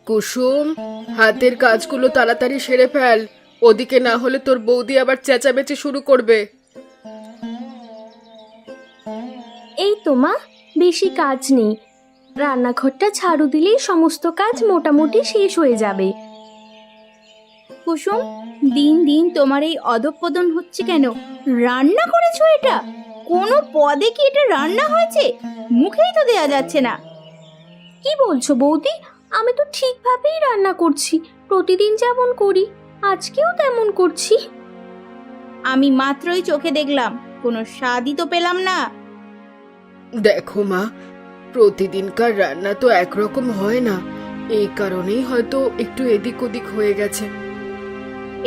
কুসুম, হাতের কাজগুলো তাড়াতাড়ি সেরে ফেল, ওদিকে না হলে তোর বৌদি আবার চেঁচামেচি শুরু করবে। এই তো মা, বেশি কাজ নেই। রান্নাঘরটা ঝাড়ু দিলেই সমস্ত কাজ মোটামুটি শেষ হয়ে যাবে। কুসুম, দিন দিন তোমার এই অধঃপতন হচ্ছে কেন? রান্না করেছো এটা? কোনো পদে কি এটা রান্না হয়েছে? মুখেই তো দেয়া যাচ্ছে না। কি বলছো বৌদি? আমি তো ঠিকভাবেই রান্না করছি, প্রতিদিন যেমন করি আজকেও তেমন করছি। আমি মাত্রই চোখে দেখলাম, কোনো স্বাদই তো পেলাম না। দেখো মা, প্রতিদিনকার রান্না তো একরকম হয় না, এই কারণেই হয়তো একটু এদিক ওদিক হয়ে গেছে।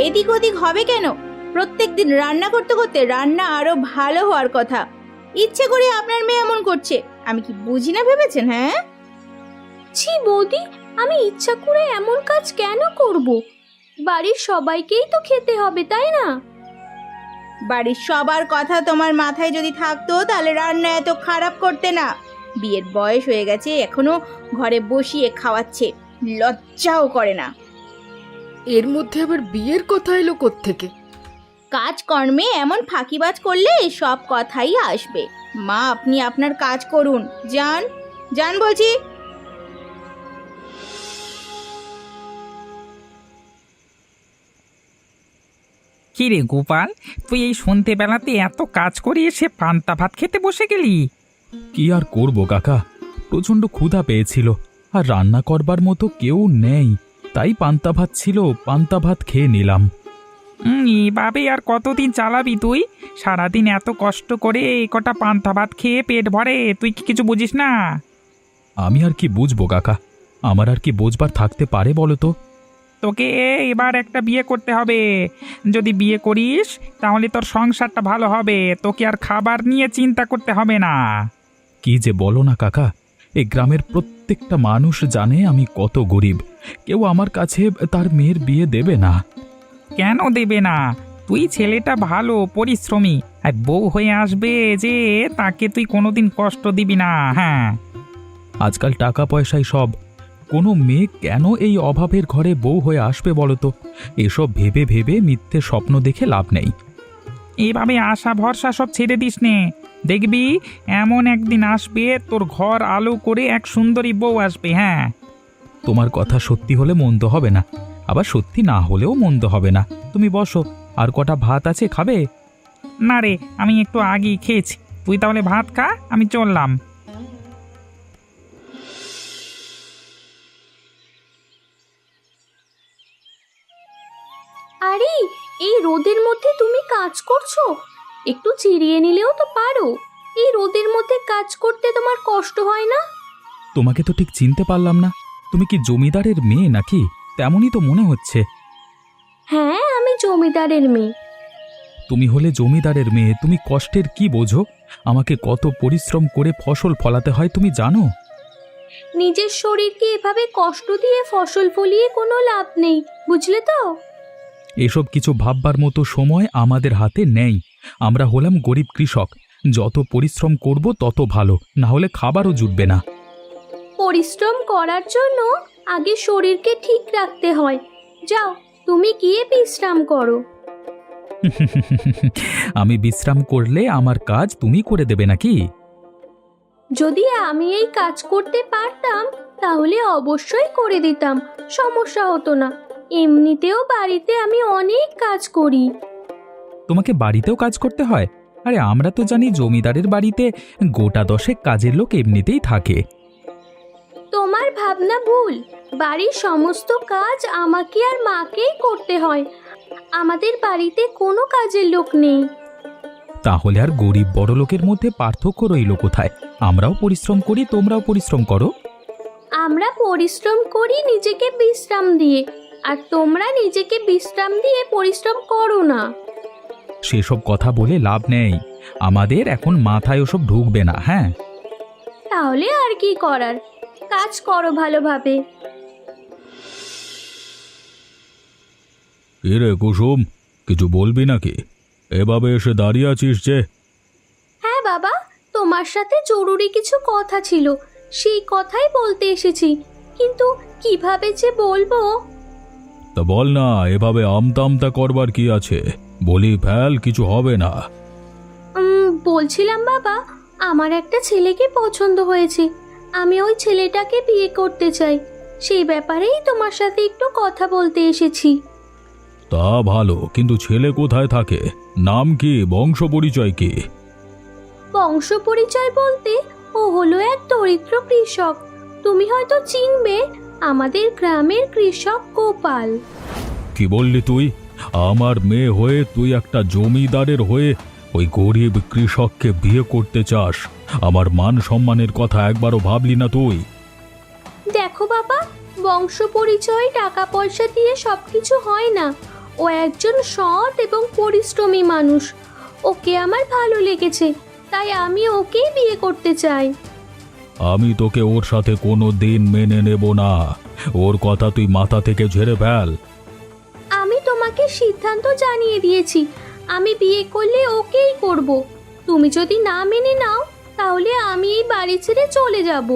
এদিক ওদিক হবে কেন? প্রত্যেকদিন রান্না করতে করতে রান্না আরো ভালো হওয়ার কথা। ইচ্ছে করে আপনার মেয়ে এমন করছে, আমি কি বুঝি না ভেবেছেন? হ্যাঁ ছি বৌদি, আমি ইচ্ছা করে এমন কাজ কেন করব? বাড়ির সবাইকেই তো খেতে হবে, তাই না? বাড়ির সবার কথা তোমার মাথায় যদি থাকতো তাহলে রান্না এত খারাপ করতে না। বিয়ের বয়স হয়ে গেছে, এখনো ঘরে বসিয়ে খাওয়াচ্ছে, লজ্জাও করে না। এর মধ্যে আবার বিয়ের কথা এলো কোত্থেকে? কাজকর্মে এমন ফাঁকিবাজ করলে সব কথাই আসবে। মা, আপনি আপনার কাজ করুন, যান যান বলছি। কি রে গোপাল, তুই এই সন্ধেবেলাতে এত কাজ করে এসে পান্তা ভাত খেতে বসে গেলি? কি আর করব কাকা, প্রচণ্ড ক্ষুধা পেয়েছিল, আর রান্না করবার মতো কেউ নেই, তাই পান্তা ভাত ছিল, পান্তা ভাত খেয়ে নিলাম। এভাবে আর কতদিন চালাবি তুই? সারাদিন এত কষ্ট করে এই কটা পান্তা ভাত খেয়ে পেট ভরে, তুই কি কিছু বুঝিস না? আমি আর কি বুঝবো কাকা, আমার আর কি বুঝবার থাকতে পারে বলো তো? তোকে এবার একটা বিয়ে করতে হবে। যদি বিয়ে করিস তাহলে তোর সংসারটা ভালো হবে, তোকে আর খাবার নিয়ে চিন্তা করতে হবে না। কি যে বলো না কাকা, এই গ্রামের প্রত্যেকটা মানুষ জানে আমি কত গরিব, কেউ আমার কাছে তার মেয়ের বিয়ে দেবে না। কেন দেবে না? তুই ছেলেটা ভালো পরিশ্রমী, আর বউ হয়ে আসবে যে তাকে তুই কোনোদিন কষ্ট দিবি না। হ্যাঁ, আজকাল টাকা পয়সাই সব, কোনো মেয়ে কেন এই অভাবের ঘরে বউ হয়ে আসবে বলো তো? এসব ভেবে ভেবে মিথ্যে স্বপ্ন দেখে লাভ নেই। এইভাবে আশা ভরসা সব ছেড়ে দিস নে, দেখবি এমন একদিন আসবে তোর ঘর আলো করে এক সুন্দরী বউ আসবে। হ্যাঁ, তোমার কথা সত্যি হলে মন্দ হবে না, আবার সত্যি না হলেও মন্দ হবে না। তুমি বসো, আর কটা ভাত আছে, খাবে? না রে, আমি একটু আগেই খেয়েছি, তুই তাহলে ভাত খা, আমি চললাম। আরে, এই রোদের মধ্যে তুমি কাজ করছো? একটু চিরিয়ে নিলেও তো পারো। এই রোদের মধ্যে কাজ করতে তোমার কষ্ট হয় না? তোমাকে তো ঠিক চিনতে পারলাম না, তুমি কি জমিদারের মেয়ে নাকি? তেমনই তো মনে হচ্ছে। হ্যাঁ, আমি জমিদারের মেয়ে। তুমি হলে জমিদারের মেয়ে, তুমি কষ্টের কি বোঝো? আমাকে কত পরিশ্রম করে ফসল ফলাতে হয় তুমি জানো? নিজের শরীরকে এভাবে কষ্ট দিয়ে ফসল ফলিয়ে কোনো লাভ নেই, বুঝলে তো? এসব কিছু ভাববার মতো সময় আমাদের হাতে নেই। আমরা হলাম গরিব কৃষক, যত পরিশ্রম করব তত ভালো, না হলে খাবারও জুটবে না। পরিশ্রম করার জন্য আগে শরীরকে ঠিক রাখতে হয়। যাও, তুমি গিয়ে বিশ্রাম করো। আমি বিশ্রাম করলে আমার কাজ তুমি করে দেবে নাকি? যদি আমি এই কাজ করতে পারতাম তাহলে অবশ্যই করে দিতাম, সমস্যা হতো না। এমনিতেও বাড়িতে আমি অনেক কাজ করি। তোমাকে বাড়িতেও কাজ করতে হয়? আরে আমরা তো জানি জমিদারের বাড়িতে গোটা দশেক কাজের লোক এমনিতেই থাকে। তোমার ভাবনা ভুল। বাড়ির সমস্ত কাজ আমাকে আর মাকেই করতে হয়। আমাদের বাড়িতে কোনো কাজের লোক নেই। তাহলে আর গরিব বড় লোকের মধ্যে পার্থক্য রইল কোথায়? আমরাও পরিশ্রম করি, তোমরাও পরিশ্রম করো। আমরা পরিশ্রম করি নিজেকে বিশ্রাম দিয়ে, আর তোমরা নিজেকে বিশ্রাম দিয়ে পরিশ্রম করো না। সেসব কথা বলে লাভ নেই, আমাদের এখন মাথায় ওসব ঢুকবে না। হ্যাঁ, তাহলে আর কি করার, কাজ করো ভালোভাবে। রে কুসুম, কিছু বলবি নাকি? এভাবে এসে দাঁড়িয়ে আছিস যে? হ্যাঁ বাবা, তোমার সাথে জরুরি কিছু কথা ছিল, সেই কথাই বলতে এসেছি। কিন্তু কিভাবে যে বলবো। তা বল না, এভাবে আমতা আমতা করবার কি আছে? বলি ফেল, কিছু হবে না। বলছিলাম বাবা, আমার একটা ছেলেকে পছন্দ হয়েছে, আমি ওই ছেলেটাকে বিয়ে করতে চাই। সেই ব্যাপারেই তোমার সাথে একটু কথা বলতে এসেছি। তা ভালো, কিন্তু ছেলে কোথায় থাকে? নাম কি, বংশ পরিচয় কি? বংশ পরিচয় বলতে ও হলো এক দরিদ্র কৃষক। তুমি হয়তো চিনবে, আমাদের গ্রামের কৃষক গোপাল। কি বললি তুই? আমার মেয়ে হয়ে তুই একটা জমিদারের হয়ে ওই গরিব কৃষককে বিয়ে করতে চাস? আমার মান সম্মানের কথা একবারও ভাবলি না তুই? দেখো বাবা, বংশ পরিচয় টাকা পয়সা দিয়ে সবকিছু হয় না। ও একজন সৎ এবং পরিশ্রমী মানুষ। ওকে আমার ভালো লেগেছে, তাই আমি ওকেই বিয়ে করতে চাই। আমি তোকে ওর সাথে কোনো দিন মেনে নেব না। ওর কথা তুই মাথা থেকে ঝেড়ে ফেল। আমি তোমাকে সিদ্ধান্ত জানিয়ে দিয়েছি, আমি বিয়ে করলে ওকেই করব। তুমি যদি না মেনে নাও, তাহলে আমি এই বাড়ি ছেড়ে চলে যাব।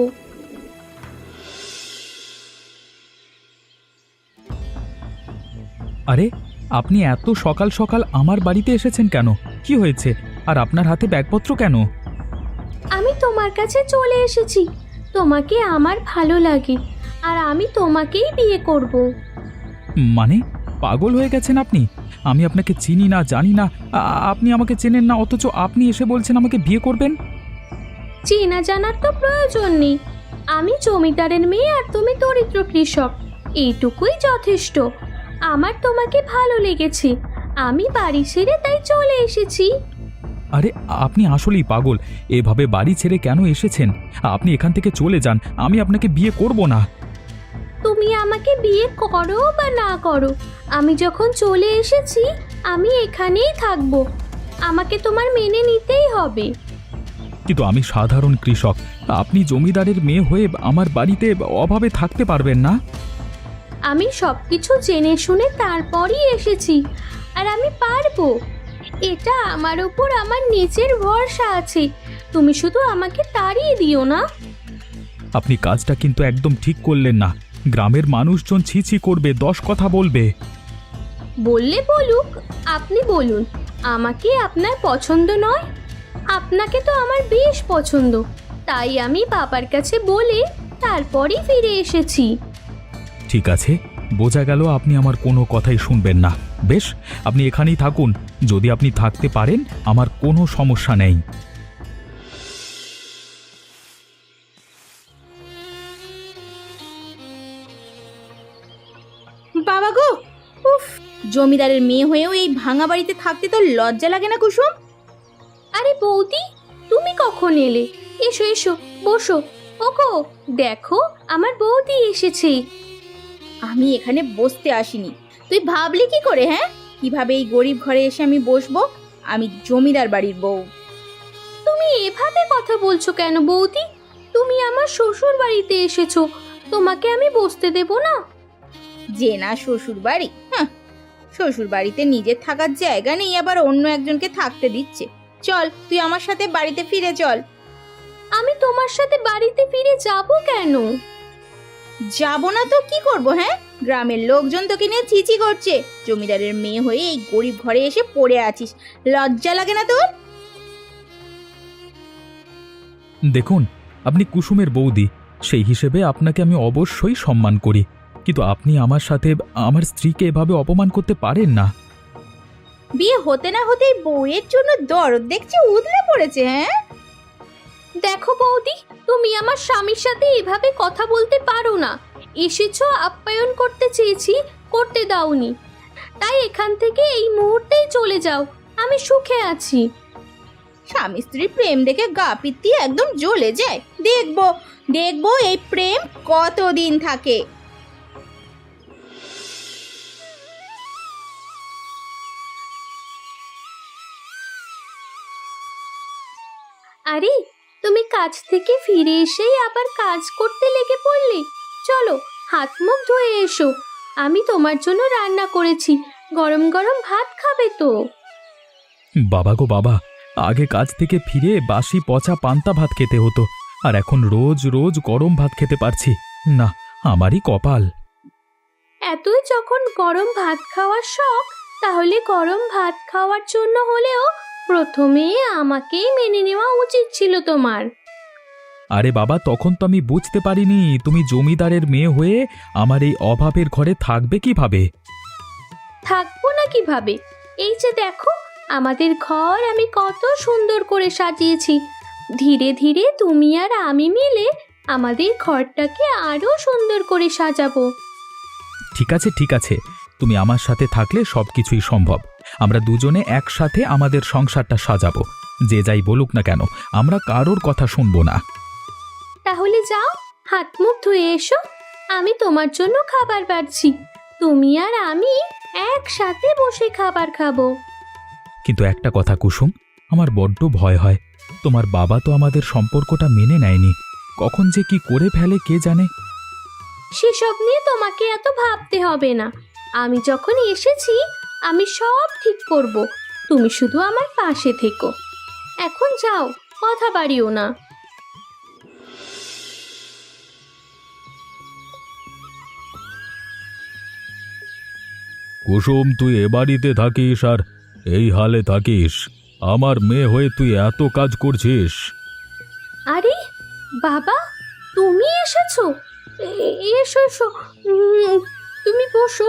আরে, আপনি এত সকাল সকাল আমার বাড়িতে এসেছেন কেন? কি হয়েছে? আর আপনার হাতে ব্যাগপত্র কেন? আমি তোমার কাছে চলে এসেছি। তোমাকে আমার ভালো লাগে, আর আমি তোমাকেই বিয়ে করব। মানে, পাগল হয়ে গেছেন আপনি? আমি আপনাকে চিনি না, জানি না। আপনি আমাকে চেনেন না, অথচ আপনি এসে বলছেন আমাকে বিয়ে করবেন? চেনা জানার তো প্রয়োজন নেই। আমি জমিদারের মেয়ে আর তুমি দরিদ্র কৃষক, এইটুকুই যথেষ্ট। আমার তোমাকে ভালো লেগেছে, আমি বাড়ি ছেড়ে তাই চলে এসেছি। আরে, আপনি আসলেই পাগল। এভাবে বাড়ি ছেড়ে কেন এসেছেন? আপনি এখান থেকে চলে যান, আমি আপনাকে বিয়ে করব না। তুমি আমাকে বিয়ে করো বা না করো, আমি যখন চলে এসেছি আমি এখানেই থাকবো। আমাকে তোমার মেনে নিতেই হবে। কিন্তু আমি সাধারণ কৃষক, আপনি জমিদারের মেয়ে হয়ে আমার বাড়িতে অভাবে থাকতে পারবেন না। আমি সবকিছু জেনে শুনে তারপরই এসেছি, আর আমি পারবো। এটা আমার উপর আমার নিজের ভরসা আছে। তুমি শুধু আমাকে তাড়িয়ে দিও না। আপনি কাজটা কিন্তু একদম ঠিক করলেন না। গ্রামের মানুষজন ছি ছি করবে, 10 কথা বলবে। বললে বলুক, আপনি বলুন, আমাকে আপনার পছন্দ নয়? আপনাকে তো আমার বেশ পছন্দ, তাই আমি বাবার কাছে বলে তারপরই ফিরে এসেছি। ঠিক আছে, বোঝা গেল আপনি আমার কোনো কথাই শুনবেন না। বেশ, আপনি এখানেই থাকুন। যদি আপনি থাকতে পারেন, আমার কোনো সমস্যা নেই। বাবা গো, উফ, জমিদারের মেয়ে হয়েও এই ভাঙা বাড়িতে থাকতে তো লজ্জা লাগে না কুসুম? আরে বৌদি, তুমি কখন এলে? এসো এসো, বসো। ওগো, দেখো আমার বৌদি এসেছে। আমি এখানে বসতে আসিনি। তুই ভাবলি কি করে? হ্যাঁ, কিভাবে এই গরিব ঘরে এসে আমি বসবো? আমি জমিদার বাড়ির বউ। তুমি এভাবে কথা বলছো কেন বৌদি? তুমি আমার শ্বশুর বাড়িতে এসেছো, তোমাকে আমি বসতে দেব না? যে না শ্বশুর বাড়ি, হ্যাঁ, শ্বশুর বাড়িতে নিজের থাকার জায়গা নেই, আবার অন্য একজনকে থাকতে দিচ্ছে। চল, তুই আমার সাথে বাড়িতে ফিরে চল। আমি তোমার সাথে বাড়িতে ফিরে যাব কেন? যাব না তো কি করব? হ্যাঁ, গ্রামের লোকজন তোকে নিয়ে চিচি করছে। জমিদারের মেয়ে হয়ে এই গরিব ঘরে এসে পড়ে আছিস, লজ্জা লাগে না তোর? দেখুন, আপনি কুসুমের বৌদি, সেই হিসেবে আপনাকে আমি অবশ্যই সম্মান করি। কিন্তু আপনি আমার সাথে আমার স্ত্রীকে এভাবে অপমান করতে পারেন না। বিয়ে হতে না হতেই বউয়ের জন্য দরদ দেখছি উদলে পড়েছে। হ্যাঁ, দেখো বৌদি, তুমি আমার স্বামীর সাথে এভাবে কথা বলতে পারো না। এসেছো, আপ্যায়ন করতে চেয়েছি, করতে দাওনি, তাই এখান থেকে এই মুহূর্তেই চলে যাও। আমি সুখে আছি। স্বামী স্ত্রীর প্রেম দেখে গা পিত্তি একদম জ্বলে যায়। দেখবো দেখবো এই প্রেম কতদিন থাকে। আরে, তুমি কাজ থেকে ফিরে এসেই আবার কাজ করতে লেগে পড়লে। চলো, হাত মুখ ধুয়ে এসো। আমি তোমার জন্য রান্না করেছি, গরম গরম ভাত খাবে তো? বাবা গো বাবা, আগে কাজ থেকে ফিরে বাসি পচা পান্তা ভাত খেতে হতো, আর এখন রোজ রোজ গরম ভাত খেতে পারছি। না, আমারই কপাল। এতই যখন গরম ভাত খাওয়ার শখ, তাহলে গরম ভাত খাওয়ার জন্য হলেও প্রথমে আমাকেই মেনে নেওয়া উচিত ছিল তোমার। আরে বাবা, তখন তো আমি বুঝতে পারিনি তুমি জমিদারের মেয়ে হয়ে আমার এই অভাবের ঘরে থাকবে কিভাবে। থাকবো না কিভাবে? এই যে দেখো, আমাদের ঘর আমি কত সুন্দর করে সাজিয়েছি। ধীরে ধীরে তুমি আর আমি মিলে আমাদের ঘরটাকে আরো সুন্দর করে সাজাবো। ঠিক আছে ঠিক আছে, তুমি আমার সাথে থাকলে সবকিছুই সম্ভব। আমরা দুজনে একসাথে আমাদের সংসারটা সাজাবো। যে যাই বলুক না কেন, আমরা কারোর কথা শুনবো না। তাহলে যাও, হাত মুখ ধুয়ে এসো, আমি তোমার জন্য খাবার বাড়ছি। তুমি আর আমি একসাথে বসে খাবার খাবো। কিন্তু একটা কথা কুসুম, আমার বড্ড ভয় হয়। তোমার বাবা তো আমাদের সম্পর্কটা মেনে নেয়নি, কখন যে কি করে ফেলে কে জানে। সেসব নিয়ে তোমাকে এত ভাবতে হবে না। আমি যখন এসেছি আমি সব ঠিক করব। তুমি শুধু আমার পাশে থেকো। এখন যাও, কথা বাড়িও না। কুসুম, তুই এ বাড়িতে থাকিস আর এই হালে থাকিস? আমার মেয়ে হয়ে তুই এত কাজ করছিস? আরে বাবা, তুমি এসেছো? এসো এসো, তুমি বসো।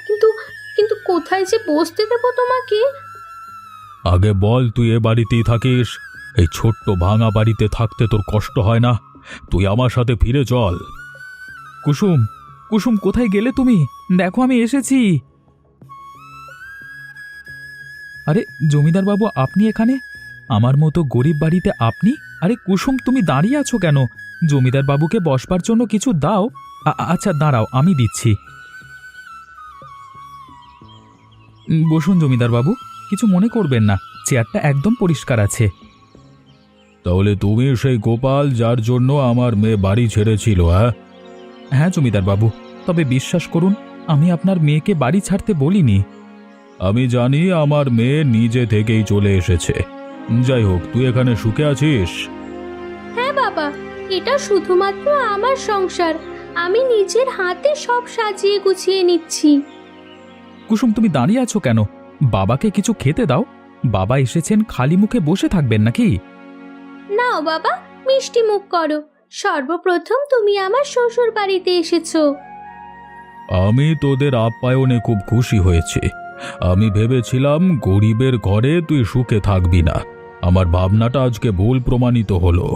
কিন্তু কিন্তু কোথায় যে বসতে দেবো তোমাকে? আগে বল, তুই এ বাড়িতেই থাকিস? এই ছোট্ট ভাঙা বাড়িতে থাকতে তোর কষ্ট হয় না? তুই আমার সাথে ফিরে চল। কুসুম, কুসুম, কোথায় গেলে তুমি? দেখো আমি এসেছি। আরে জমিদার বাবু, আপনি এখানে? আমার মতো গরিব বাড়িতে আপনি? আরে কুসুম, তুমি দাঁড়িয়ে আছো কেন? জমিদার বাবুকে বসবার জন্য কিছু দাও। আচ্ছা দাঁড়াও, আমি দিচ্ছি। বসুন জমিদার বাবু, কিছু মনে করবেন না, চেয়ারটা একদম পরিষ্কার আছে। তাহলে তুমি সেই গোপাল যার জন্য আমার মেয়ে বাড়ি ছেড়েছিল? হ্যাঁ জমিদার বাবু, তবে বিশ্বাস করুন, আমি আপনার মেয়েকে বাড়ি ছাড়তে বলিনি। আমি জানি আমার মেয়ে নিজে থেকেই চলে এসেছে। যাই হোক, তুই এখানে সুখে আছিস? হ্যাঁ বাবা, এটা শুধুমাত্র আমার সংসার। আমি নিজের হাতে সব সাজিয়ে গুছিয়ে নিচ্ছি। কুসুম, তুমি দাঁড়িয়ে আছো কেন? বাবাকে কিছু খেতে দাও। বাবা এসেছেন, খালি মুখে বসে থাকবেন নাকি? নাও বাবা, মিষ্টি মুখ করো। সর্বপ্রথম তুমি আমার শ্বশুর বাড়িতে এসেছো। আমি তোদের আপ্যায়নে খুব খুশি হয়েছি। আমি ভেবেছিলাম গরিবের ঘরে তুই সুখে থাকবি না। আমার ভাবনাটা আজকে ভুল প্রমাণিত হলো।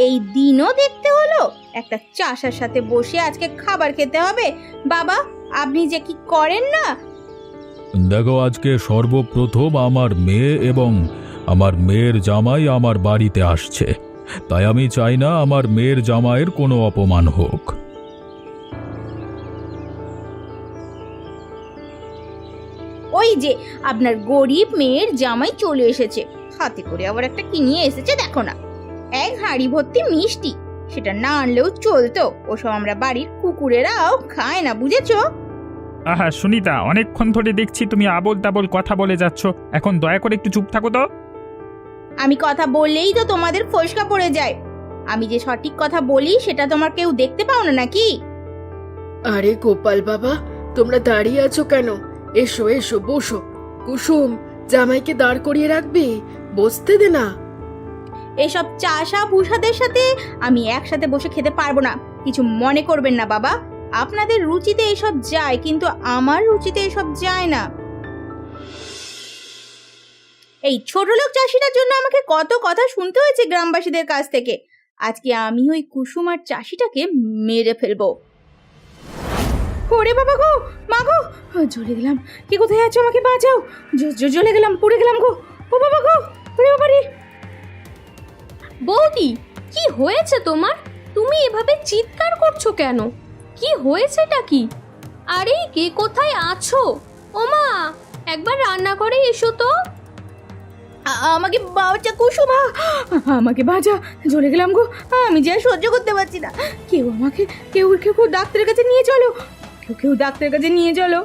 এই দিনও দেখতে হলো একটা চাষার সাথে বসে আজকে খাবার খেতে হবে। বাবা, আপনি যে কি করেন না। দেখো, আজকে সর্বপ্রথম আমার মেয়ে এবং আমার মেয়ের জামাই আমার বাড়িতে আসছে, তাই আমি চাই না আমার মেয়ের জামাইয়ের কোনো অপমান হোক। ওই যে আপনার গরিব মেয়ের জামাই চলে এসেছে, হাতে করে আবার একটা কি নিয়ে এসেছে দেখো না। এক হাঁড়ি ভর্তি মিষ্টি, সেটা না আনলেও চলতো। ওসব আমরা বাড়ির কুকুরেরাও খায় না, বুঝেছো? আহা সুনিতা, অনেকক্ষণ ধরে দেখছি তুমি আবোল তাবোল কথা বলে যাচ্ছ। এখন দয়া করে একটু চুপ থাকো তো। আমি কথা বললেই তো তোমাদের ফসকা পড়ে যায়। আমি যে সঠিক কথা বলি সেটা তোমার কেউ দেখতে পাও না নাকি? আরে গোপাল বাবা, তোমরা দাঁড়িয়ে আছো কেন? এসো এসো, বসো। কুসুম, জামাইকে দাঁড় করিয়ে রাখবি, বসতে দে না। এসব চাষা ভুষাদের সাথে আমি একসাথে বসে খেতে পারবো না। কিছু মনে করবেন না বাবা, আপনাদের রুচিতে এসব যায়, কিন্তু আমার রুচিতে এসব যায় না। এই ছোট লোক চাষিটার জন্য আমাকে কত কথা শুনতে হয়েছে গ্রামবাসীদের কাছ থেকে। আজকে আমি ওই কুসুম আর চাষিটাকে মেরে ফেলবো। ওরে বাবা গো, মা গো, জ্বলে গেলাম। কি কোথায় আছো? আমাকে বাঁচাও। জ্বলে গেলাম, পুড়ে গেলাম গো। ও বাবা গো, ওরে বাবা রে। বৌদি, কি হয়েছে তোমার? তুমি এভাবে চিৎকার করছো কেন? কি হয়েছেটা কি? আরে কে কোথায় আছো? ওমা, একবার রান্নাঘরে এসো তো। আমাকে বাঁচা কুসুমা, আমাকে বাঁচা। জ্বলে গেলাম গো, আমি যে আর সহ্য করতে পারছি না। কেউ ডাক্তারের কাছে নিয়ে চলো। কেউ ডাক্তারের কাছে নিয়ে চলো।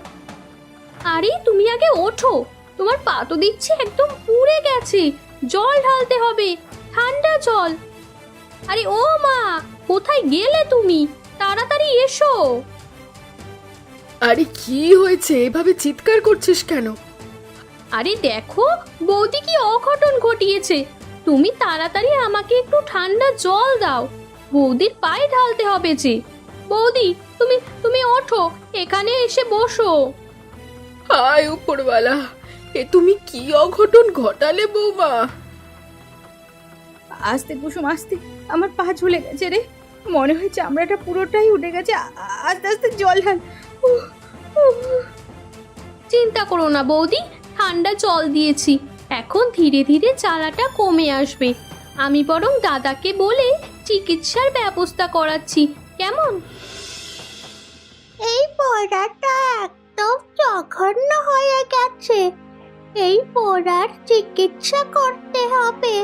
আরে তুমি আগে ওঠো, তোমার পা তো দেখছি একদম পুড়ে গেছে। জল ঢালতে হবে, ঠান্ডা জল। আরে ও মা, কোথায় গেলে তুমি? তাড়াতাড়ি এসো। আরে কি হয়েছে, এভাবে চিৎকার করছিস কেন? আরে দেখো বৌদি কি অঘটন ঘটিয়েছে। তুমি তাড়াতাড়ি আমাকে একটু ঠান্ডা জল দাও, বৌদির পায়ে ঢালতে হবে যে। বৌদি, তুমি তুমি ওঠো, এখানে এসে বসো। হায় উপরওয়ালা, এ তুমি কি অঘটন ঘটালে বৌমা? আস্তে কুসুম আস্তে, আমার পা ঝুলে গেছে রে, মনে হয় চামড়াটা পুরোটাই উঠে গেছে। আস্তে আস্তে জল ঢাল। উহ, উহ। চিন্তা করো না বৌদি, ঠান্ডা জল দিয়েছি, এখন ধীরে ধীরে জ্বালাটা কমে আসবে। আমি বরং দাদাকে বলে চিকিৎসার ব্যবস্থা করাচ্ছি, কেমন? এই পোড়াটা একদম জঘন্য হয়ে গেছে, এই পোড়ার চিকিৎসা করতে হবে,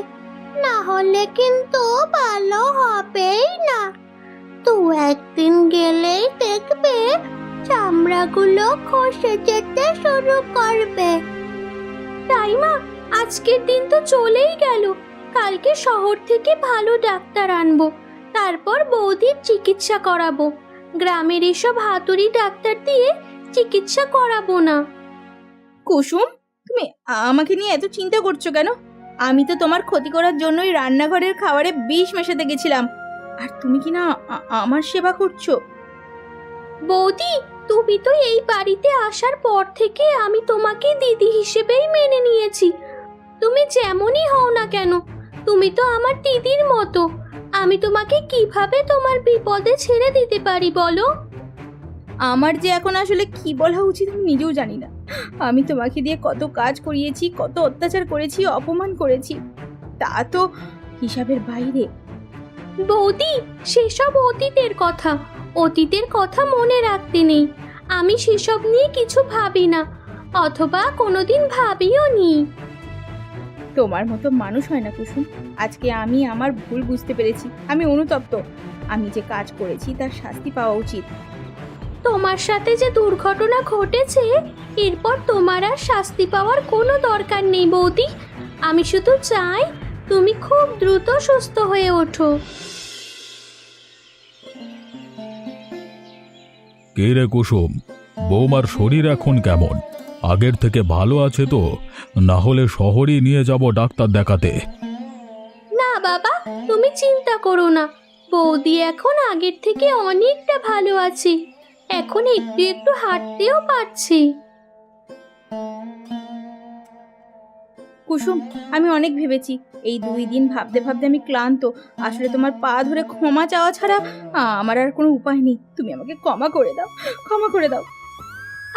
না হলে কিন্তু ভালো হবেই না। তো একদিন গেলেই দেখবে চামড়াগুলো খসে যেতে শুরু করবে। তাই মা, আজকের দিন তো চলেই গেল, কালকে শহর থেকে ভালো ডাক্তার আনবো, তারপর বৌদির চিকিৎসা করাবো। গ্রামের এসব হাতুড়ি ডাক্তার দিয়ে চিকিৎসা করাবো না। কুসুম, তুমি আমাকে নিয়ে এত চিন্তা করছো কেন? আমি তো তোমার ক্ষতি করার জন্যই রান্নাঘরের খাবারে বিষ মেশাতে গেছিলাম, আর তুমি কি না আমার সেবা করছো? বৌদি, তুমি তো এই বাড়িতে আসার পর থেকে আমি তোমাকে দিদি হিসেবেই মেনে নিয়েছি। তুমি যেমনই হও না কেন, তুমি তো আমার দিদির মতো। আমি তোমাকে কিভাবে তোমার বিপদে ছেড়ে দিতে পারি বলো? আমার যে এখন আসলে কি বলা উচিত আমি নিজেও জানি না। আমি তোমাকে দিয়ে কত কাজ করিয়েছি, কত অত্যাচার করেছি, অপমান করেছি, তা তো হিসাবের বাইরে। বৌদি, সেসব অতীতের কথা, অতীতের কথা মনে রাখতে নেই। আমি সেসব নিয়ে কিছু ভাবি না, অথবা কোনোদিন ভাবিও নি। তোমার মতো মানুষ হয় না কুসুম। আজকে আমি আমার ভুল বুঝতে পেরেছি, আমি অনুতপ্ত। আমি যে কাজ করেছি তার শাস্তি পাওয়া উচিত। তোমার সাথে যে দুর্ঘটনা ঘটেছে, এরপর তোমার আর শাস্তি পাওয়ার কোনো দরকার নেই বৌদি। আমি শুধু চাই তুমি খুব দ্রুত সুস্থ হয়ে ওঠো। কে রে কুসুম, বৌমার শরীর এখন কেমন? আগের থেকে ভালো আছে তো? না হলে শহরেই নিয়ে যাব ডাক্তার দেখাতে। না বাবা, তুমি চিন্তা করো না, বৌদি এখন আগের থেকে অনেকটা ভালো আছে, এখন একটু একটু হাঁটতেও পারছি। কুসুম, আমি অনেক ভেবেছি, এই 2 দিন ভাবতে ভাবতে আমি ক্লান্ত। আসলে তোমার পা ধরে ক্ষমা চাওয়া ছাড়া আমার আর কোনো উপায় নেই। তুমি আমাকে ক্ষমা করে দাও, ক্ষমা করে দাও।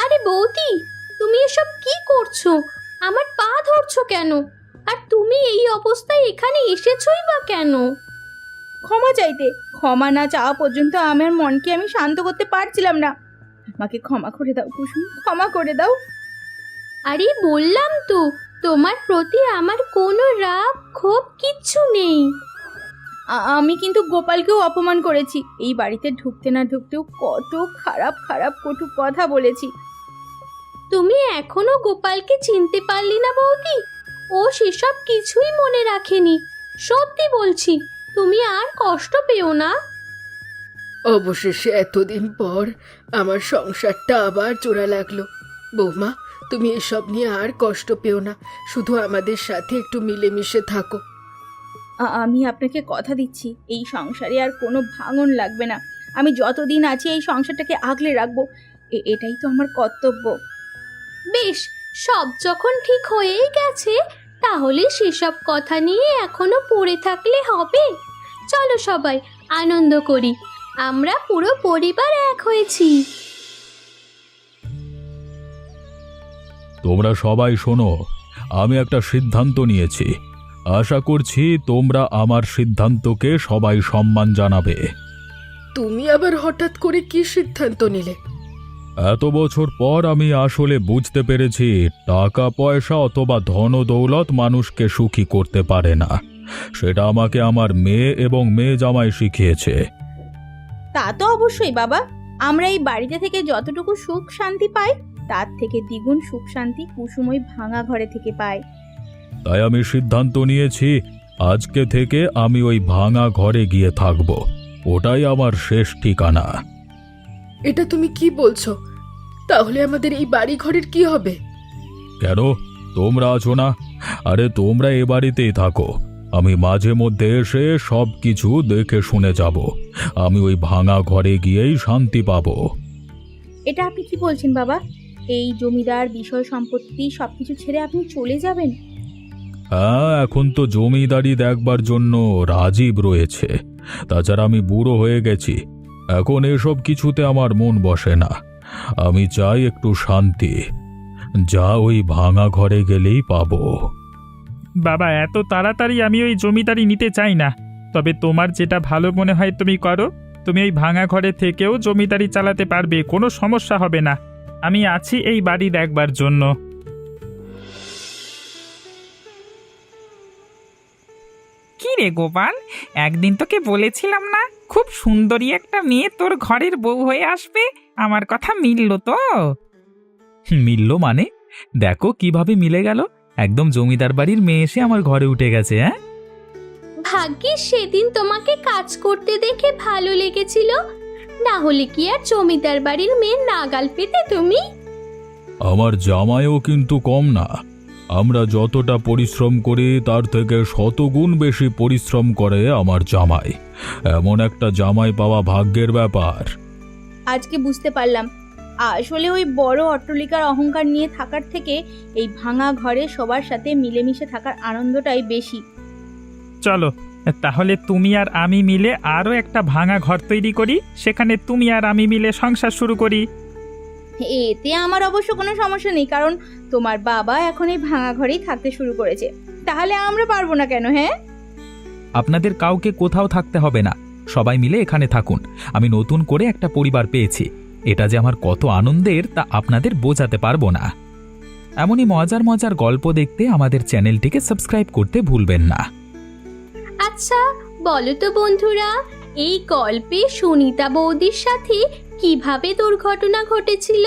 আরে বৌদি, তুমি এসব কি করছো? আমার পা ধরছো কেন? আর তুমি এই অবস্থায় এখানে এসেছোই বা কেন? ক্ষমা চাইতে। ক্ষমা না চাওয়া পর্যন্ত আমার মনকে আমি শান্ত করতে পারছিলাম না। আমাকে ক্ষমা করে দাও কুসুম, ক্ষমা করে দাও। আরে বললাম তো, তোমার প্রতি আমার কোনো রাগ ক্ষোভ কিচ্ছু নেই। আমি কিন্তু গোপালকেও অপমান করেছি। এই বাড়িতে ঢুকতে না ঢুকতেও কত খারাপ খারাপ কটু কথা বলেছি। তুমি এখনো গোপালকে চিনতে পারলি না বৌদি? ও সেসব কিছুই মনে রাখেনি। সত্যি বলছি, তুমি আর কষ্ট পেও না। অবশেষে এতদিন পর আমার সংসারটা আবার জোড়া লাগলো। বৌমা, তুমি এসব নিয়ে আর কষ্ট পেও না, শুধু আমাদের সাথে একটু মিলেমিশে থাকো। আমি আপনাকে কথা দিচ্ছি, এই সংসারে আর কোনো ভাঙন লাগবে না। আমি যতদিন আছি এই সংসারটাকে আগলে রাখবো, এটাই তো আমার কর্তব্য। বেশ, সব যখন ঠিক হয়েই গেছে, তাহলে সেসব কথা নিয়ে এখনো পড়ে থাকলে হবে? চলো সবাই আনন্দ করি, আমরা পুরো পরিবার এক হয়েছি। তোমরা সবাই শোনো, আমি একটা সিদ্ধান্ত নিয়েছি। আশা করছি তোমরা আমার সিদ্ধান্তকে সবাই সম্মান জানাবে। তুমি আবার হঠাৎ করে কি সিদ্ধান্ত নিলে? এত বছর পর আমি আসলে বুঝতে পেরেছি টাকা পয়সা অথবা ধন দৌলত মানুষকে সুখী করতে পারে না। সেটা আমাকে আমার মেয়ে এবং মেয়ে জামাই শিখিয়েছে। তা তো অবশ্যই বাবা, আমরা এই বাড়িতে থেকে যতটুকু সুখ শান্তি পাই, তার থেকে দ্বিগুণ সুখ শান্তি কুসুম ওই ভাঙা ঘরে থেকে পায়। তাই আমি সিদ্ধান্ত নিয়েছি আজকে থেকে আমি ওই ভাঙা ঘরে গিয়ে থাকব। ওটাই আমার শেষ ঠিকানা। এটা তুমি কি বলছো? তাহলে আমাদের এই বাড়ি ঘরের কি হবে? কেন, তোমরা আছো না? আরে তোমরা এ বাড়িতেই থাকো, আমি মাঝে মধ্যে এসে সব কিছু দেখে শুনে যাব। আমি ওই ভাঙা ঘরে গিয়েই শান্তি পাবো। এটা আপনি কি বলছেন বাবা? এই জমিদার বিষয় সম্পত্তি সবকিছু ছেড়ে আপনি চলে যাবেন? হ্যাঁ, এখন তো জমিদারি দেখবার জন্য রাজীব রয়েছে। তাছাড়া আমি বুড়ো হয়ে গেছি, এখন এসব কিছুতে আমার মন বসে না। আমি চাই একটু শান্তি, যা ওই ভাঙা ঘরে গেলেই পাবো। বাবা, এত তাড়াতাড়ি আমি ওই জমিদারি নিতে চাই না। তবে তোমার যেটা ভালো মনে হয় তুমি করো। তুমি ওই ভাঙা ঘরে থেকেও জমিদারি চালাতে পারবে, কোনো সমস্যা হবে না। আমি আছি এই বাড়ি দেখবার জন্য। কি রে গোপাল, একদিন তোকে বলেছিলাম না খুব সুন্দরী একটা মেয়ে তোর ঘরের বউ হয়ে আসবে? আমার কথা মিলল তো? মিলল মানে? দেখো কিভাবে মিলে গেল, একদম জমিদার বাড়ির মেয়ে এসে আমার ঘরে উঠে গেছে। হ্যাঁ, ভাগ্যিস সেদিন তোমাকে কাজ করতে দেখে ভালো লেগেছিল, না হলে কি আর জমিদার বাড়ির মেয়ে নাগাল পেতে তুমি? আমার জামাইও কিন্তু কম না। আমরা যতটা পরিশ্রম করি তার থেকে শতগুণ বেশি পরিশ্রম করে আমার জামাই। এমন একটা জামাই পাওয়া ভাগ্যের ব্যাপার। আজকে বুঝতে পারলাম, আসলে ওই বড় অট্টালিকার অহংকার নিয়ে থাকার থেকে এই ভাঙা ঘরে সবার সাথে মিলেমিশে থাকার আনন্দটাই বেশি। চলো তাহলে তুমি আর আমি মিলে আরও একটা ভাঙা ঘর তৈরি করি, সেখানে তুমি আর আমি মিলে সংসার শুরু করি। এতে আমার অবশ্য কোনো সমস্যা নেই, কারণ তোমার বাবা এখন এই ভাঙা ঘরেই থাকতে শুরু করেছে। তাহলে আমরা পারবো না কেন? হ্যাঁ, আপনাদের কাউকে কোথাও থাকতে হবে না, সবাই মিলে এখানে থাকুন। আমি নতুন করে একটা পরিবার পেয়েছি, এটা যে আমার কত আনন্দের তা আপনাদের বোঝাতে পারবো না। এমনই মজার মজার গল্প দেখতে আমাদের চ্যানেলটিকে সাবস্ক্রাইব করতে ভুলবেন না। আচ্ছা বলো তো বন্ধুরা, এই গল্পে সুনিতা বৌদির সাথে কিভাবে দুর্ঘটনা ঘটেছিল?